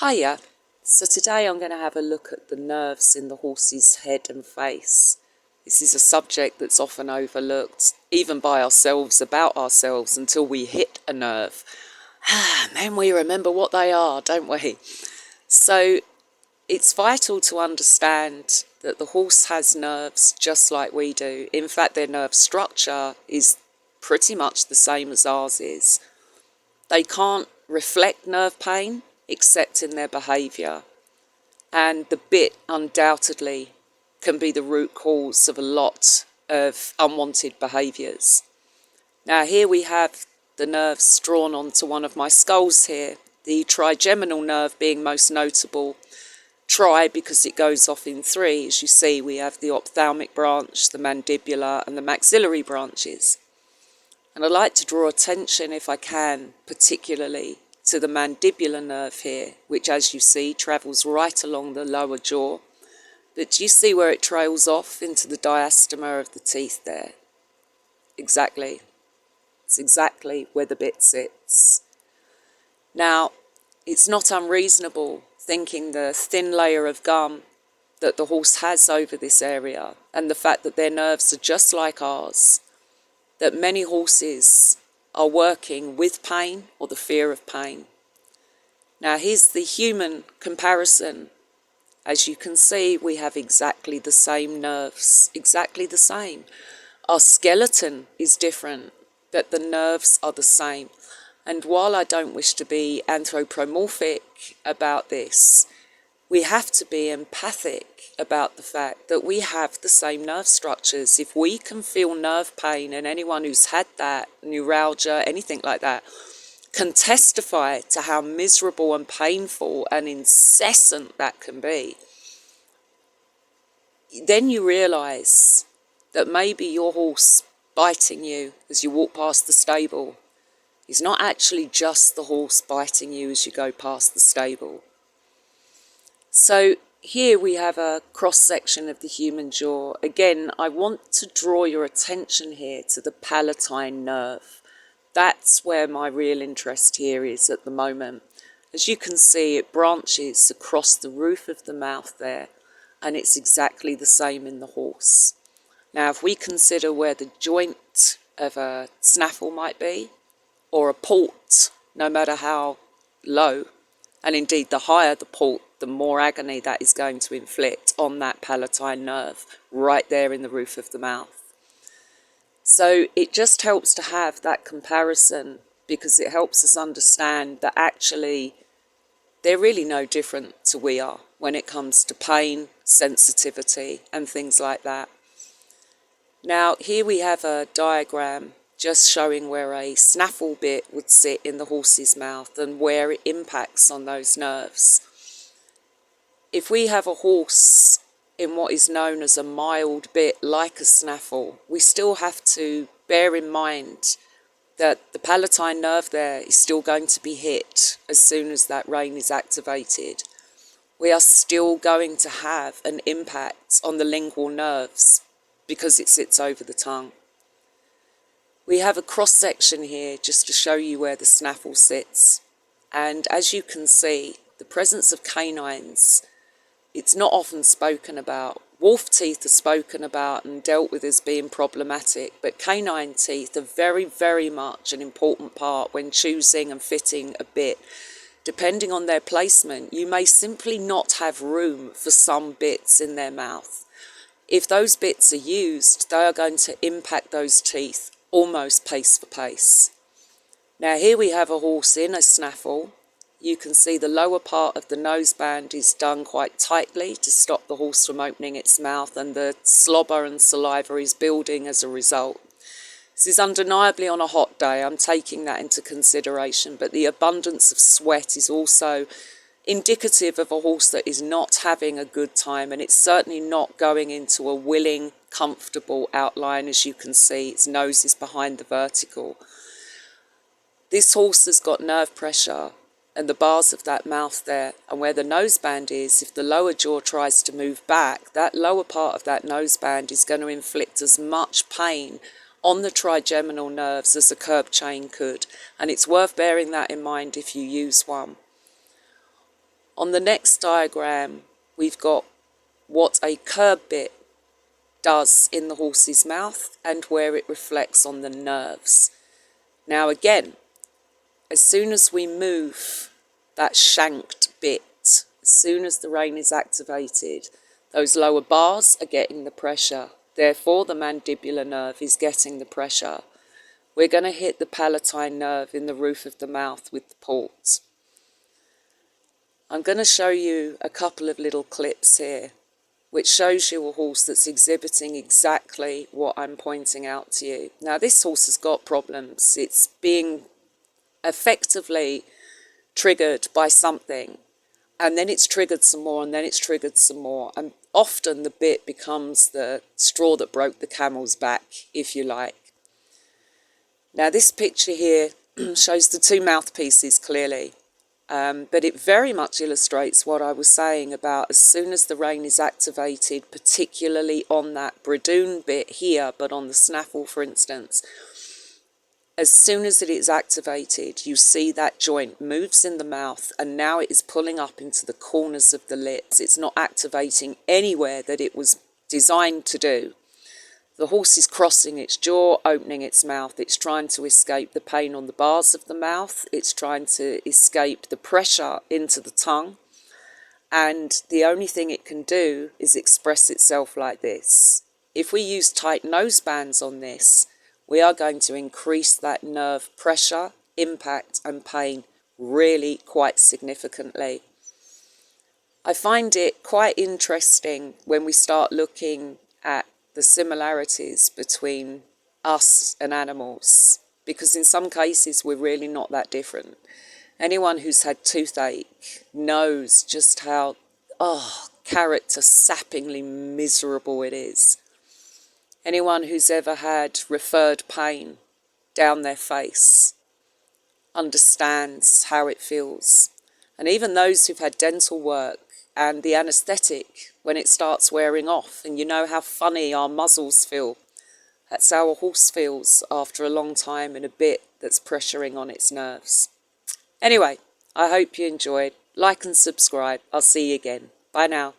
Hiya. So today I'm going to have a look at the nerves in the horse's head and face. This is a subject that's often overlooked, even by ourselves, about ourselves, until we hit a nerve. Then we remember what they are, don't we? So it's vital to understand that the horse has nerves just like we do. In fact, their nerve structure is pretty much the same as ours is. They can't reflect nerve pain except in their behaviour. And the bit undoubtedly can be the root cause of a lot of unwanted behaviours. Now here we have the nerves drawn onto one of my skulls here, the trigeminal nerve being most notable. Tri because it goes off in three. As you see, we have the ophthalmic branch, the mandibular and the maxillary branches. And I'd like to draw attention, if I can, particularly to the mandibular nerve here, which, as you see, travels right along the lower jaw. But do you see where it trails off into the diastema of the teeth there? Exactly. It's exactly where the bit sits. Now, it's not unreasonable thinking the thin layer of gum that the horse has over this area and the fact that their nerves are just like ours, that many horses are working with pain or the fear of pain. Now here's the human comparison. As you can see, we have exactly the same nerves, exactly the same. Our skeleton is different, but the nerves are the same. And while I don't wish to be anthropomorphic about this, we have to be empathic about the fact that we have the same nerve structures. If we can feel nerve pain, and anyone who's had that, neuralgia, anything like that, can testify to how miserable and painful and incessant that can be, then you realise that maybe your horse biting you as you walk past the stable is not actually just the horse biting you as you go past the stable. So here we have a cross-section of the human jaw. Again, I want to draw your attention here to the palatine nerve. That's where my real interest here is at the moment. As you can see, it branches across the roof of the mouth there, and it's exactly the same in the horse. Now, if we consider where the joint of a snaffle might be, or a port, no matter how low, and indeed the higher the port, the more agony that is going to inflict on that palatine nerve right there in the roof of the mouth. So it just helps to have that comparison, because it helps us understand that actually they're really no different to we are when it comes to pain, sensitivity and things like that. Now here we have a diagram just showing where a snaffle bit would sit in the horse's mouth and where it impacts on those nerves. If we have a horse in what is known as a mild bit like a snaffle, we still have to bear in mind that the palatine nerve there is still going to be hit as soon as that rein is activated. We are still going to have an impact on the lingual nerves because it sits over the tongue. We have a cross-section here just to show you where the snaffle sits. And as you can see, the presence of canines, it's not often spoken about. Wolf teeth are spoken about and dealt with as being problematic, but canine teeth are very, very much an important part when choosing and fitting a bit. Depending on their placement, you may simply not have room for some bits in their mouth. If those bits are used, they are going to impact those teeth almost pace for pace. Now here we have a horse in a snaffle. You can see the lower part of the noseband is done quite tightly to stop the horse from opening its mouth, and the slobber and saliva is building as a result. This is undeniably on a hot day, I'm taking that into consideration, but the abundance of sweat is also indicative of a horse that is not having a good time, and it's certainly not going into a willing, comfortable outline. As you can see, its nose is behind the vertical. This horse has got nerve pressure, and the bars of that mouth there, and where the noseband is, if the lower jaw tries to move back, that lower part of that noseband is going to inflict as much pain on the trigeminal nerves as a curb chain could, and it's worth bearing that in mind if you use one. On the next diagram, we've got what a curb bit does in the horse's mouth and where it reflects on the nerves. Now again, as soon as we move that shanked bit, as soon as the rein is activated, those lower bars are getting the pressure. Therefore, the mandibular nerve is getting the pressure. We're going to hit the palatine nerve in the roof of the mouth with the port. I'm going to show you a couple of little clips here, which shows you a horse that's exhibiting exactly what I'm pointing out to you. Now, this horse has got problems. It's being effectively triggered by something, and then it's triggered some more, and then it's triggered some more, and often the bit becomes the straw that broke the camel's back, if you like. Now, this picture here shows the two mouthpieces clearly, but it very much illustrates what I was saying about as soon as the rein is activated, particularly on that bridoon bit here, but on the snaffle, for instance, as soon as it is activated, you see that joint moves in the mouth, and now it is pulling up into the corners of the lips. It's not activating anywhere that it was designed to do. The horse is crossing its jaw, opening its mouth. It's trying to escape the pain on the bars of the mouth. It's trying to escape the pressure into the tongue. And the only thing it can do is express itself like this. If we use tight nose bands on this, we are going to increase that nerve pressure, impact and pain really quite significantly. I find it quite interesting when we start looking at the similarities between us and animals, because in some cases we're really not that different. Anyone who's had toothache knows just how character sappingly miserable it is. Anyone who's ever had referred pain down their face understands how it feels. And even those who've had dental work and the anaesthetic, when it starts wearing off, and you know how funny our muzzles feel, that's how a horse feels after a long time in a bit that's pressuring on its nerves. Anyway, I hope you enjoyed. Like and subscribe. I'll see you again. Bye now.